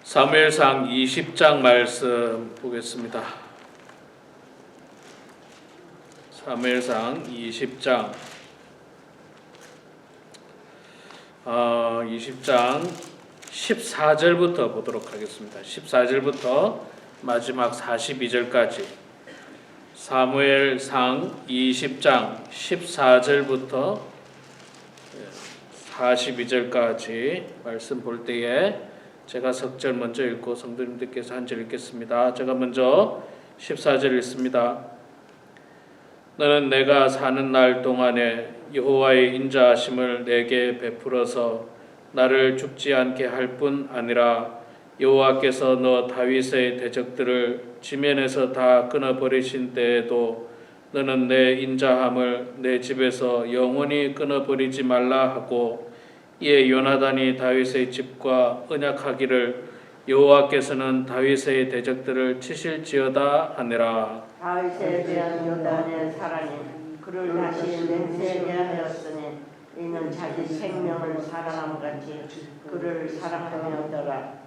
사무엘상 20장 말씀 보겠습니다. 사무엘상 20장 14절부터 보도록 하겠습니다. 14절부터 마지막 42절까지 사무엘상 20장 14절부터 42절까지 말씀 볼 때에 제가 석절 먼저 읽고 성도님들께서 한 절 읽겠습니다. 제가 먼저 14절 읽습니다. 너는 내가 사는 날 동안에 여호와의 인자하심을 내게 베풀어서 나를 죽지 않게 할 뿐 아니라 여호와께서 너 다윗의 대적들을 지면에서 다 끊어버리신 때에도 너는 내 인자함을 내 집에서 영원히 끊어버리지 말라 하고 이에 요나단이 다윗의 집과 언약하기를 여호와께서는 다윗의 대적들을 치실지어다 하니라. 다윗에 대한 요나단의 사랑이 그를 다시 맹세하게 하였으니 이는 자기 생명을 사랑함같이 그를 사랑하였더라.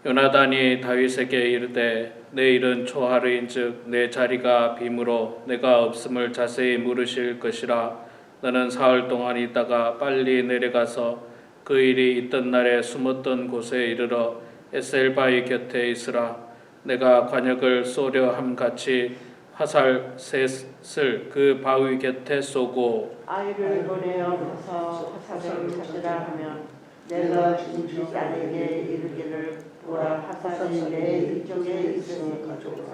요나단이 다윗에게 이르되 내 일은 초하루인즉 내 자리가 빔으로 내가 없음을 자세히 물으실 것이라. 너는 사흘 동안 있다가 빨리 내려가서 그 일이 있던 날에 숨었던 곳에 이르러 에셀바위 곁에 있으라. 내가 관역을 쏘려 함같이 화살 셋을 그 바위 곁에 쏘고 아이를 보내어 가서 화살을 찾으라 하면 내가 죽이자에게 이르기를 보라 화살이 내 이쪽에 있으니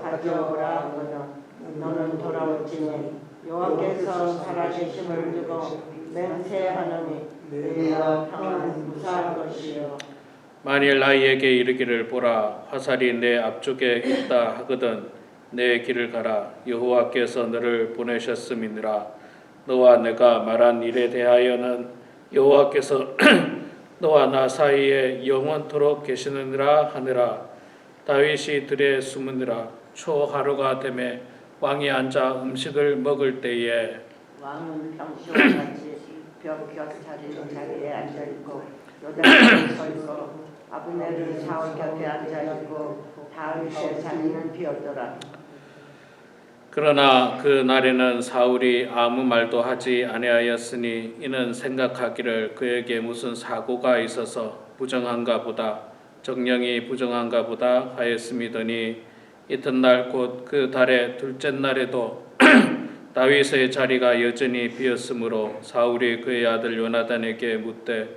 가져오라 하거든. 너는 돌아올지니 여호와께서 살아계심을 두고 맹세하노니 내가 평안 무사할 것이요. 만일 나에게 이르기를 보라 화살이 내 앞쪽에 있다 하거든 내 길을 가라 여호와께서 너를 보내셨음이니라. 너와 내가 말한 일에 대하여는 여호와께서 너와 나 사이에 영원토록 계시느니라 하느라. 다윗이 들에 숨으니라. 초하루가 되매 왕이 앉아 음식을 먹을 때에 왕은 평시와 같이 벽 곁자리로 자리에 앉아있고 요단에 서있고 아브넬은 사울 곁에 앉아있고 다윗의 자리는 비었더라. 그러나 그 날에는 사울이 아무 말도 하지 아니하였으니 이는 생각하기를 그에게 무슨 사고가 있어서 부정한가 보다 정령이 부정한가 보다 하였음이더니 이튿날 곧 그 달의 둘째 날에도 다윗의 자리가 여전히 비었으므로 사울이 그의 아들 요나단에게 묻되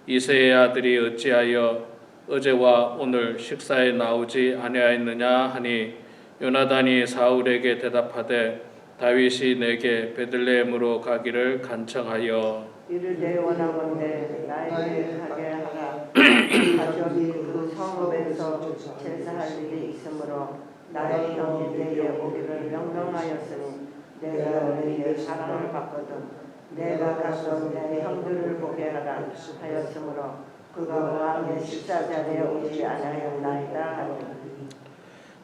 이새의 아들이 어찌하여 어제와 오늘 식사에 나오지 아니하였느냐 하니 요나단이 사울에게 대답하되 다윗이 내게 베들레헴으로 가기를 간청하여 이르되 원하건대 나에게 가게 하라. 가족이 그 성읍에서 제사할 일이 있으므로 나의 형이 내게 오기를 명령하였으니 내가 너희의 사랑을 받거든 내가 가서 내 형들을 보게 하라 하였으므로 그가 왕의 식사자리에 오지 아니하였나이다 하니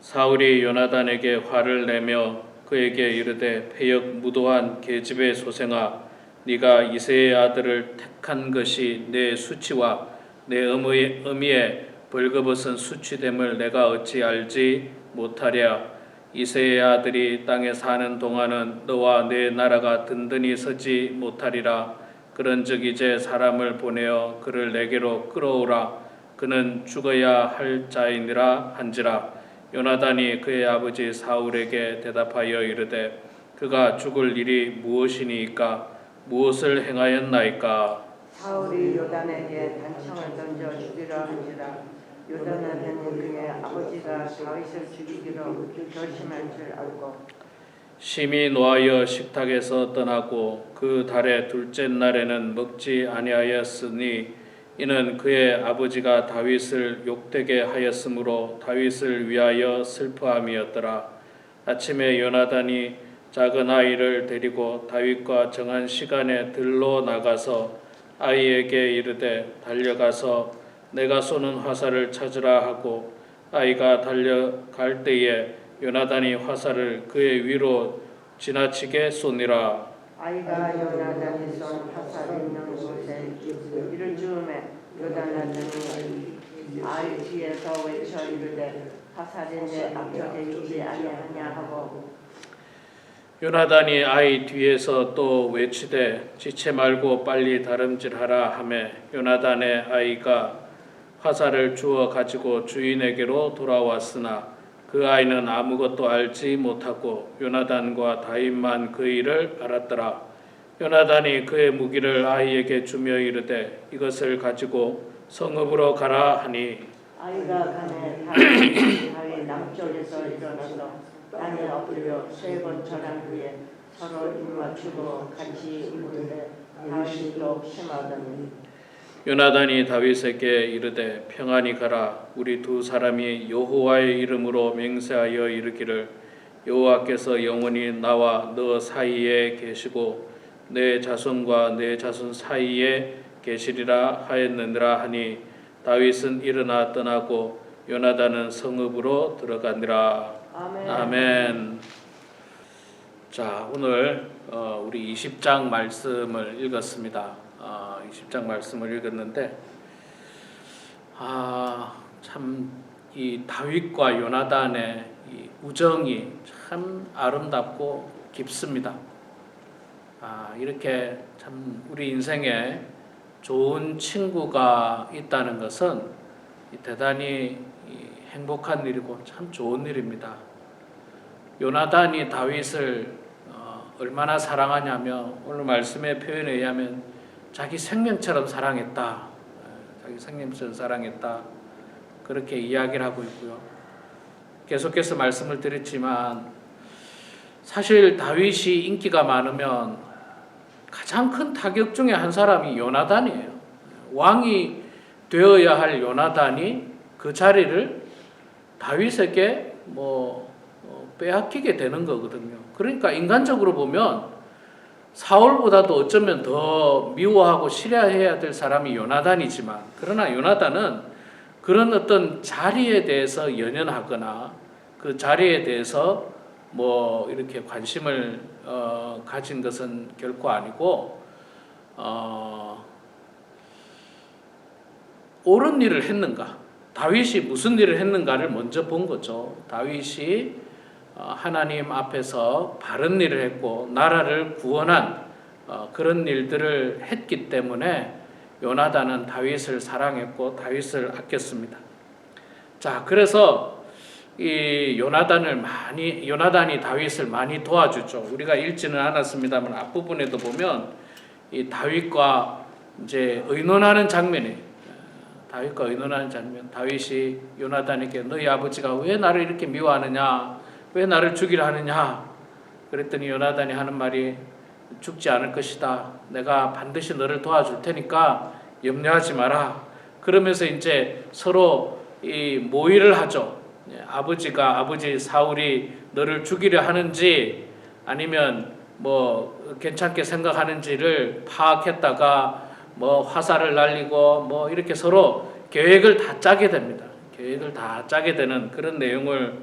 사울이 요나단에게 화를 내며 그에게 이르되 패역 무도한 계집의 소생아 네가 이새의 아들을 택한 것이 내 수치와 내 어미의 벌거벗은 수치됨을 내가 어찌 알지 못하랴. 이새의 아들이 땅에 사는 동안은 너와 내 나라가 든든히 서지 못하리라. 그런즉 이제 사람을 보내어 그를 내게로 끌어오라. 그는 죽어야 할 자이니라 한지라. 요나단이 그의 아버지 사울에게 대답하여 이르되 그가 죽을 일이 무엇이니이까 무엇을 행하였나이까. 사울이 요단에게 단청을 던져 죽이려 한지라. 요단은 그의 아버지가 다윗을 죽이기로 결심한 줄 알고 심히 노하여 식탁에서 떠나고 그 달의 둘째 날에는 먹지 아니하였으니 이는 그의 아버지가 다윗을 욕되게 하였으므로 다윗을 위하여 슬퍼함이었더라. 아침에 요나단이 작은 아이를 데리고 다윗과 정한 시간에 들로 나가서 아이에게 이르되 달려가서 내가 쏘는 화살을 찾으라 하고 아이가 달려갈 때에 요나단이 화살을 그의 위로 지나치게 쏘니라. 아이가 요나단이 쏜 화살이 있는 곳에 이를 즈음에 요나단이 아이 뒤에서 외쳐 이르되 화살이 내 앞쪽에 있지 아니하냐 하고 요나단이 아이 뒤에서 또 외치되 지체 말고 빨리 다름질하라 하매 요나단의 아이가 화살을 주워 가지고 주인에게로 돌아왔으나 그 아이는 아무것도 알지 못하고 요나단과 다윗만 그 일을 알았더라. 요나단이 그의 무기를 아이에게 주며 이르되 이것을 가지고 성읍으로 가라 하니 아이가 가네 다윗 남쪽에서 일어나서 땅에 엎드려 3번 절한 후에 서로 입맞추고 같이 울으되 다윗이 또 심하더니 요나단이 다윗에게 이르되 평안히 가라. 우리 두 사람이 여호와의 이름으로 맹세하여 이르기를 여호와께서 영원히 나와 너 사이에 계시고 내 자손과 내 자손 사이에 계시리라 하였느니라 하니 다윗은 일어나 떠나고 요나단은 성읍으로 들어가니라. 아멘. 아멘. 자, 오늘 우리 20장 말씀을 읽었습니다. 20장 말씀을 읽었는데 참 이 다윗과 요나단의 이 우정이 참 아름답고 깊습니다. 이렇게 참 우리 인생에 좋은 친구가 있다는 것은 대단히 행복한 일이고 참 좋은 일입니다. 요나단이 다윗을 얼마나 사랑하냐면 오늘 말씀의 표현에 의하면 자기 생명처럼 사랑했다. 자기 생명처럼 사랑했다. 그렇게 이야기를 하고 있고요. 계속해서 말씀을 드렸지만 사실 다윗이 인기가 많으면 가장 큰 타격 중에 한 사람이 요나단이에요. 왕이 되어야 할 요나단이 그 자리를 다윗에게 빼앗기게 되는 거거든요. 그러니까 인간적으로 보면 사울보다도 어쩌면 더 미워하고 싫어해야 될 사람이 요나단이지만 그러나 요나단은 그런 어떤 자리에 대해서 연연하거나 그 자리에 대해서 이렇게 관심을 가진 것은 결코 아니고 옳은 일을 했는가, 다윗이 무슨 일을 했는가를 먼저 본 거죠. 다윗이 하나님 앞에서 바른 일을 했고 나라를 구원한 그런 일들을 했기 때문에 요나단은 다윗을 사랑했고 다윗을 아꼈습니다. 자, 그래서 이 요나단이 다윗을 많이 도와주죠. 우리가 읽지는 않았습니다만 앞부분에도 보면 이 다윗과 이제 의논하는 장면이 다윗이 요나단에게 너희 아버지가 왜 나를 이렇게 미워하느냐, 왜 나를 죽이려 하느냐. 그랬더니 요나단이 하는 말이 죽지 않을 것이다. 내가 반드시 너를 도와줄 테니까 염려하지 마라. 그러면서 이제 서로 이 모의를 하죠. 아버지 사울이 너를 죽이려 하는지 아니면 괜찮게 생각하는지를 파악했다가 화살을 날리고 이렇게 서로 계획을 다 짜게 됩니다. 계획을 다 짜게 되는 그런 내용을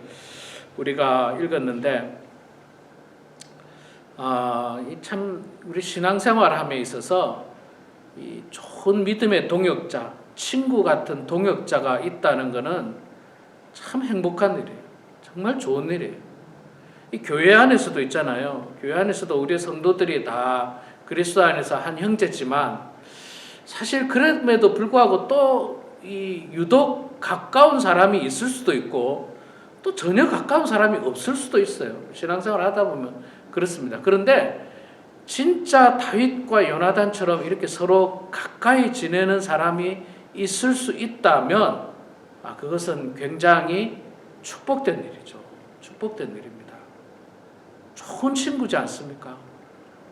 우리가 읽었는데 참 우리 신앙생활함에 있어서 이 좋은 믿음의 동역자, 친구 같은 동역자가 있다는 것은 참 행복한 일이에요. 정말 좋은 일이에요. 이 교회 안에서도 있잖아요. 교회 안에서도 우리 성도들이 다 그리스도 안에서 한 형제지만 사실 그럼에도 불구하고 또 이 유독 가까운 사람이 있을 수도 있고 또 전혀 가까운 사람이 없을 수도 있어요. 신앙생활 하다 보면 그렇습니다. 그런데 진짜 다윗과 요나단처럼 이렇게 서로 가까이 지내는 사람이 있을 수 있다면 그것은 굉장히 축복된 일이죠. 축복된 일입니다. 좋은 친구지 않습니까?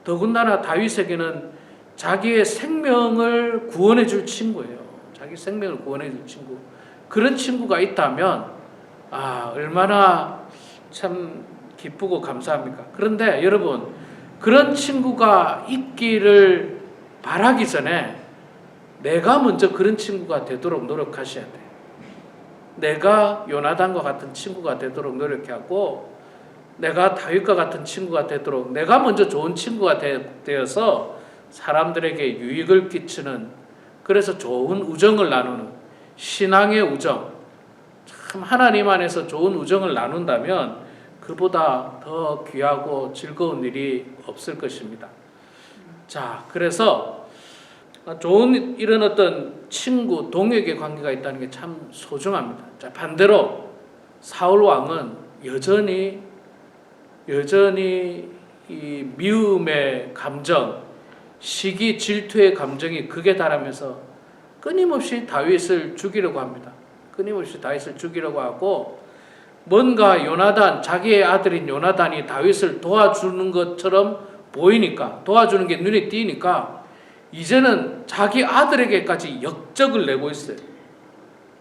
더군다나 다윗에게는 자기의 생명을 구원해 줄 친구예요. 자기 생명을 구원해 줄 친구. 그런 친구가 있다면 얼마나 참 기쁘고 감사합니까? 그런데 여러분, 그런 친구가 있기를 바라기 전에 내가 먼저 그런 친구가 되도록 노력하셔야 돼요. 내가 요나단과 같은 친구가 되도록 노력하고 내가 다윗과 같은 친구가 되도록 내가 먼저 좋은 친구가 되어서 사람들에게 유익을 끼치는, 그래서 좋은 우정을 나누는 신앙의 우정, 참 하나님 안에서 좋은 우정을 나눈다면 그보다 더 귀하고 즐거운 일이 없을 것입니다. 자, 그래서 좋은 이런 어떤 친구, 동역의 관계가 있다는 게 참 소중합니다. 자, 반대로 사울 왕은 여전히 이 미움의 감정, 시기, 질투의 감정이 극에 달하면서 끊임없이 다윗을 죽이려고 합니다. 끊임없이 다윗을 죽이려고 하고, 뭔가 요나단, 자기의 아들인 요나단이 다윗을 도와주는 것처럼 보이니까, 도와주는 게 눈에 띄니까 이제는 자기 아들에게까지 역적을 내고 있어요.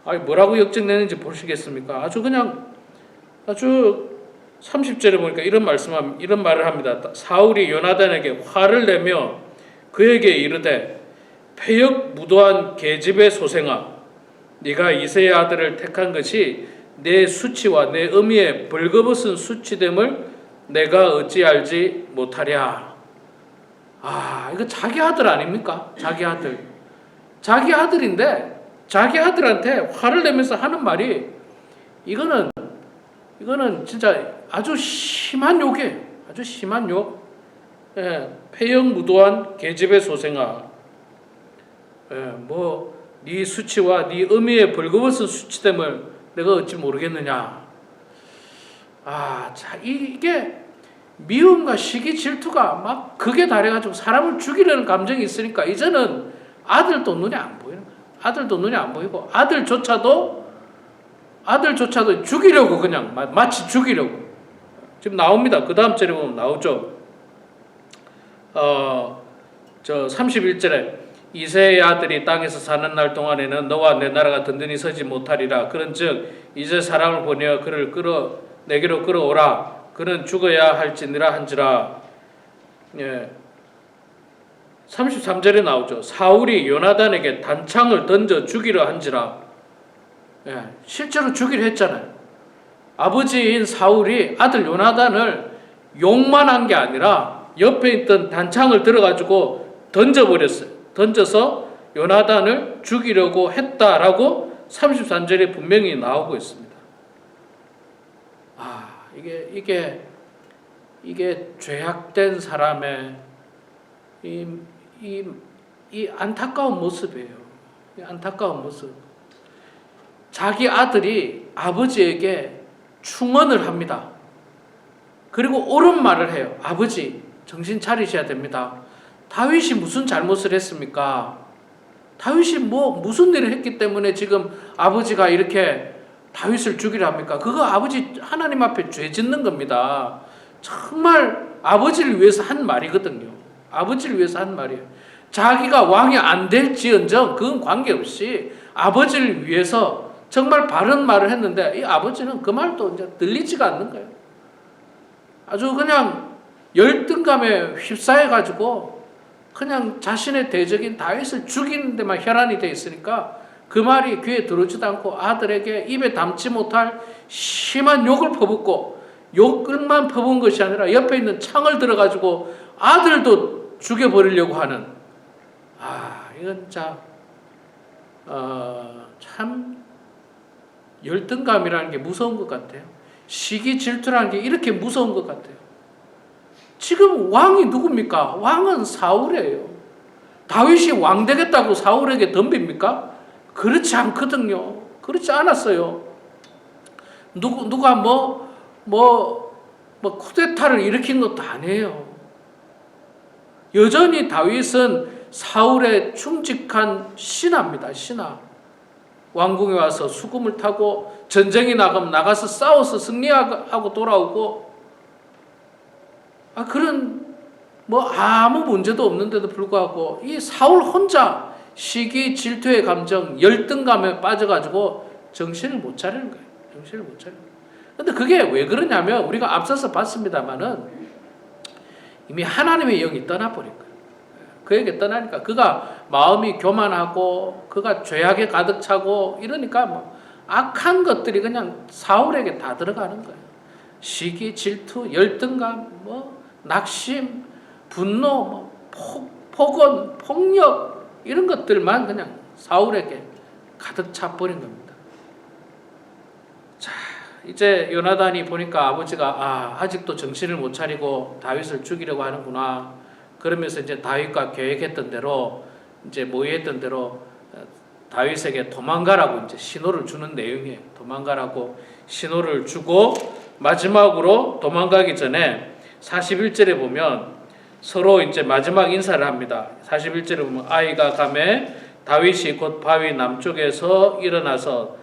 아니, 뭐라고 역적 내는지 보시겠습니까? 아주 30절에 보니까 이런 말을 합니다. 사울이 요나단에게 화를 내며 그에게 이르되 패역 무도한 계집의 소생아, 네가 이새의 아들을 택한 것이 내 수치와 내 어미의 벌거벗은 수치됨을 내가 어찌 알지 못하랴. 이거 자기 아들 아닙니까? 자기 아들인데 자기 아들한테 화를 내면서 하는 말이 이거는 진짜 아주 심한 욕이에요. 아주 심한 욕. 패역 무도한 계집의 소생아, 네 수치와 네 어미의 벌거벗은 수치됨을 내가 어찌 모르겠느냐. 자, 이게 미움과 시기, 질투가 막 극에 달해가지고 사람을 죽이려는 감정이 있으니까 이제는 아들도 눈에 안 보이는 거예요. 아들도 눈에 안 보이고 아들조차도 죽이려고, 그냥 마치 죽이려고. 지금 나옵니다. 그 다음 절에 보면 나오죠. 31절에 이새의 아들이 땅에서 사는 날 동안에는 너와 내 나라가 든든히 서지 못하리라. 그런즉 이제 사람을 보내어 그를 내게로 끌어오라. 그는 죽어야 할지니라 한지라. 33절에 나오죠. 사울이 요나단에게 단창을 던져 죽이려 한지라. 실제로 죽이려 했잖아요. 아버지인 사울이 아들 요나단을 욕만 한 게 아니라 옆에 있던 단창을 들어가지고 던져버렸어요. 던져서 요나단을 죽이려고 했다라고 33절에 분명히 나오고 있습니다. 이게 죄악된 사람의 이 안타까운 모습이에요. 이 안타까운 모습. 자기 아들이 아버지에게 충언을 합니다. 그리고 옳은 말을 해요. 아버지, 정신 차리셔야 됩니다. 다윗이 무슨 잘못을 했습니까? 다윗이 무슨 일을 했기 때문에 지금 아버지가 이렇게 다윗을 죽이려 합니까? 그거 아버지 하나님 앞에 죄 짓는 겁니다. 정말 아버지를 위해서 한 말이거든요. 아버지를 위해서 한 말이에요. 자기가 왕이 안 될지언정 그건 관계없이 아버지를 위해서 정말 바른 말을 했는데 이 아버지는 그 말도 이제 들리지가 않는 거예요. 아주 그냥 열등감에 휩싸여가지고 그냥 자신의 대적인 다윗을 죽이는 데만 혈안이 돼 있으니까 그 말이 귀에 들어오지도 않고 아들에게 입에 담지 못할 심한 욕을 퍼붓고, 욕을만 퍼부은 것이 아니라 옆에 있는 창을 들어가지고 아들도 죽여버리려고 하는, 이건 진짜 참 열등감이라는 게 무서운 것 같아요. 시기, 질투라는 게 이렇게 무서운 것 같아요. 지금 왕이 누굽니까? 왕은 사울이에요. 다윗이 왕 되겠다고 사울에게 덤빕니까? 그렇지 않거든요. 그렇지 않았어요. 누가 쿠데타를 일으킨 것도 아니에요. 여전히 다윗은 사울의 충직한 신하입니다. 신하. 왕궁에 와서 수금을 타고 전쟁이 나가면 나가서 싸워서 승리하고 돌아오고, 그런 아무 문제도 없는데도 불구하고 이 사울 혼자 시기, 질투의 감정, 열등감에 빠져가지고 정신을 못 차리는 거예요. 정신을 못 차리는 거예요. 근데 그게 왜 그러냐면 우리가 앞서서 봤습니다마는 이미 하나님의 영이 떠나버린 거예요. 그에게 떠나니까 그가 마음이 교만하고 그가 죄악에 가득 차고 이러니까 악한 것들이 그냥 사울에게 다 들어가는 거예요. 시기, 질투, 열등감, 낙심, 분노, 폭언, 폭력 이런 것들만 그냥 사울에게 가득 차 버린 겁니다. 자, 이제 요나단이 보니까 아버지가 아직도 정신을 못 차리고 다윗을 죽이려고 하는구나. 그러면서 이제 다윗과 계획했던 대로 이제 모의했던 대로 다윗에게 도망가라고 이제 신호를 주는 내용이에요. 도망가라고 신호를 주고 마지막으로 도망가기 전에 41절에 보면 서로 이제 마지막 인사를 합니다. 41절에 보면 아이가 가매 다윗이 곧 바위 남쪽에서 일어나서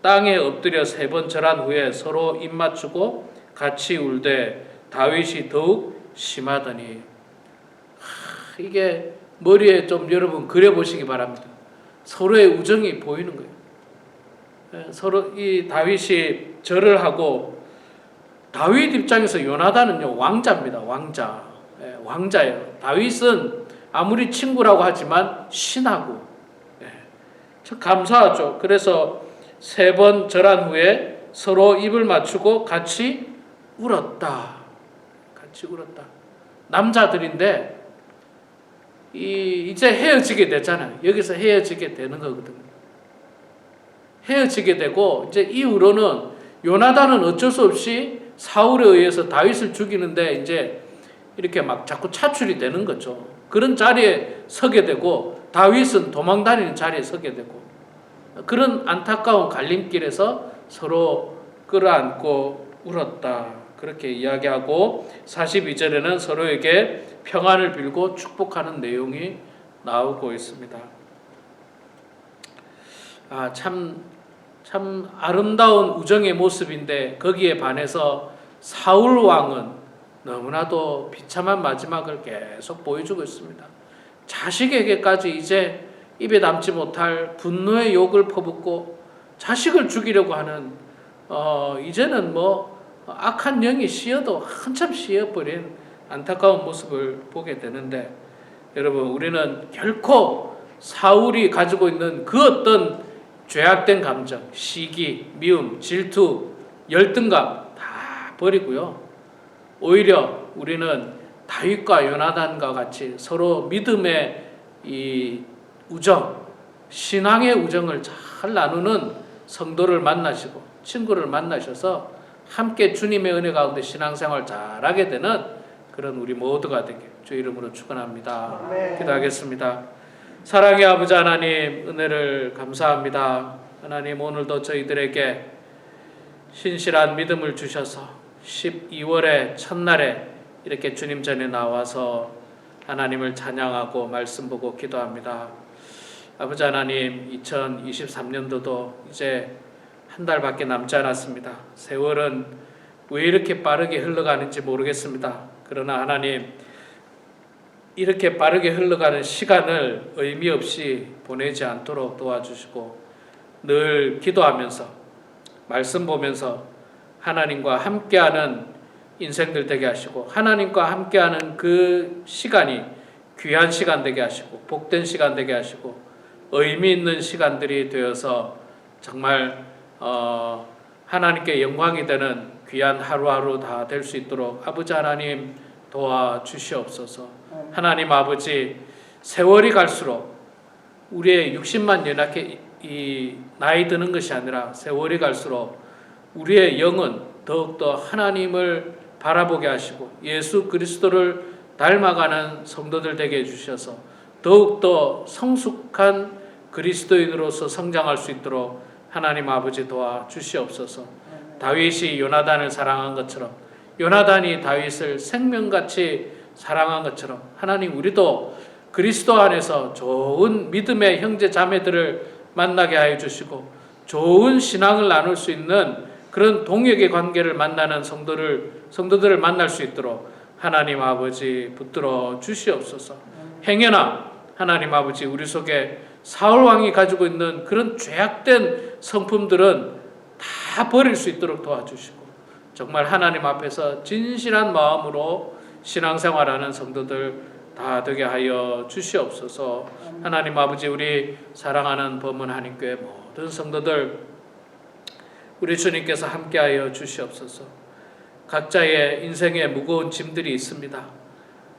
땅에 엎드려 3번 절한 후에 서로 입 맞추고 같이 울되 다윗이 더욱 심하더니 이게 머리에 좀 여러분 그려보시기 바랍니다. 서로의 우정이 보이는 거예요. 서로 이 다윗이 절을 하고 다윗 입장에서 요나단은요 왕자입니다. 왕자예요. 다윗은 아무리 친구라고 하지만 신하고 참 감사하죠. 그래서 3번 절한 후에 서로 입을 맞추고 같이 울었다. 남자들인데 이제 헤어지게 되잖아요. 여기서 헤어지게 되는 거거든요. 헤어지게 되고 이제 이후로는 요나단은 어쩔 수 없이 사울에 의해서 다윗을 죽이는데 이제 이렇게 막 자꾸 차출이 되는 거죠. 그런 자리에 서게 되고 다윗은 도망 다니는 자리에 서게 되고 그런 안타까운 갈림길에서 서로 끌어안고 울었다. 그렇게 이야기하고 42절에는 서로에게 평안을 빌고 축복하는 내용이 나오고 있습니다. 참 아름다운 우정의 모습인데 거기에 반해서 사울 왕은 너무나도 비참한 마지막을 계속 보여주고 있습니다. 자식에게까지 이제 입에 담지 못할 분노의 욕을 퍼붓고 자식을 죽이려고 하는 이제는 악한 영이 씌어도 한참 씌어버린 안타까운 모습을 보게 되는데 여러분 우리는 결코 사울이 가지고 있는 그 어떤 죄악된 감정, 시기, 미움, 질투, 열등감 다 버리고요. 오히려 우리는 다윗과 요나단과 같이 서로 믿음의 이 우정, 신앙의 우정을 잘 나누는 성도를 만나시고 친구를 만나셔서 함께 주님의 은혜 가운데 신앙생활 잘하게 되는 그런 우리 모두가 되게 주 이름으로 축원합니다. 기도하겠습니다. 사랑의 아버지 하나님 은혜를 감사합니다. 하나님 오늘도 저희들에게 신실한 믿음을 주셔서 12월의 첫날에 이렇게 주님 전에 나와서 하나님을 찬양하고 말씀 보고 기도합니다. 아버지 하나님 2023년도도 이제 한 달밖에 남지 않았습니다. 세월은 왜 이렇게 빠르게 흘러가는지 모르겠습니다. 그러나 하나님 이렇게 빠르게 흘러가는 시간을 의미 없이 보내지 않도록 도와주시고 늘 기도하면서 말씀 보면서 하나님과 함께하는 인생들 되게 하시고 하나님과 함께하는 그 시간이 귀한 시간 되게 하시고 복된 시간 되게 하시고 의미 있는 시간들이 되어서 정말 하나님께 영광이 되는 귀한 하루하루 다 될 수 있도록 아버지 하나님 도와주시옵소서. 하나님 아버지 세월이 갈수록 우리의 육신만 연약해 이 나이 드는 것이 아니라 세월이 갈수록 우리의 영은 더욱더 하나님을 바라보게 하시고 예수 그리스도를 닮아가는 성도들 되게 해주셔서 더욱더 성숙한 그리스도인으로서 성장할 수 있도록 하나님 아버지 도와주시옵소서. 다윗이 요나단을 사랑한 것처럼 요나단이 다윗을 생명같이 사랑한 것처럼 하나님 우리도 그리스도 안에서 좋은 믿음의 형제 자매들을 만나게 하여 주시고 좋은 신앙을 나눌 수 있는 그런 동역의 관계를 만나는 성도들을 만날 수 있도록 하나님 아버지 붙들어 주시옵소서. 행여나 하나님 아버지 우리 속에 사울 왕이 가지고 있는 그런 죄악된 성품들은 다 버릴 수 있도록 도와주시고 정말 하나님 앞에서 진실한 마음으로 신앙생활하는 성도들 다 되게 하여 주시옵소서. 하나님 아버지 우리 사랑하는 범은 한인교회 모든 성도들 우리 주님께서 함께하여 주시옵소서. 각자의 인생에 무거운 짐들이 있습니다.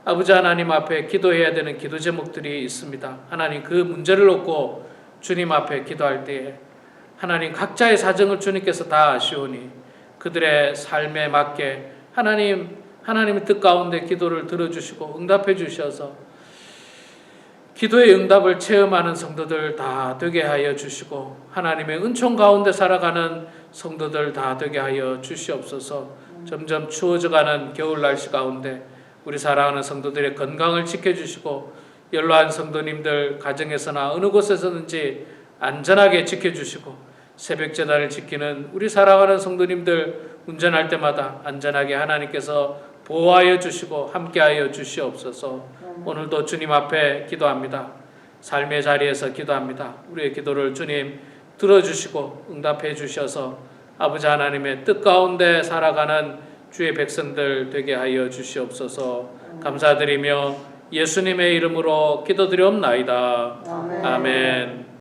아버지 하나님 앞에 기도해야 되는 기도 제목들이 있습니다. 하나님 그 문제를 놓고 주님 앞에 기도할 때에 하나님 각자의 사정을 주님께서 다 아시오니 그들의 삶에 맞게 하나님의 뜻 가운데 기도를 들어주시고 응답해 주셔서 기도의 응답을 체험하는 성도들 다 되게 하여 주시고 하나님의 은총 가운데 살아가는 성도들 다 되게 하여 주시옵소서. 점점 추워져가는 겨울 날씨 가운데 우리 사랑하는 성도들의 건강을 지켜주시고 연로한 성도님들 가정에서나 어느 곳에서든지 안전하게 지켜주시고 새벽 제단을 지키는 우리 사랑하는 성도님들 운전할 때마다 안전하게 하나님께서 보호하여 주시고 함께하여 주시옵소서. 오늘도 주님 앞에 기도합니다. 삶의 자리에서 기도합니다. 우리의 기도를 주님 들어주시고 응답해 주셔서 아버지 하나님의 뜻 가운데 살아가는 주의 백성들 되게 하여 주시옵소서. 감사드리며 예수님의 이름으로 기도드리옵나이다. 아멘.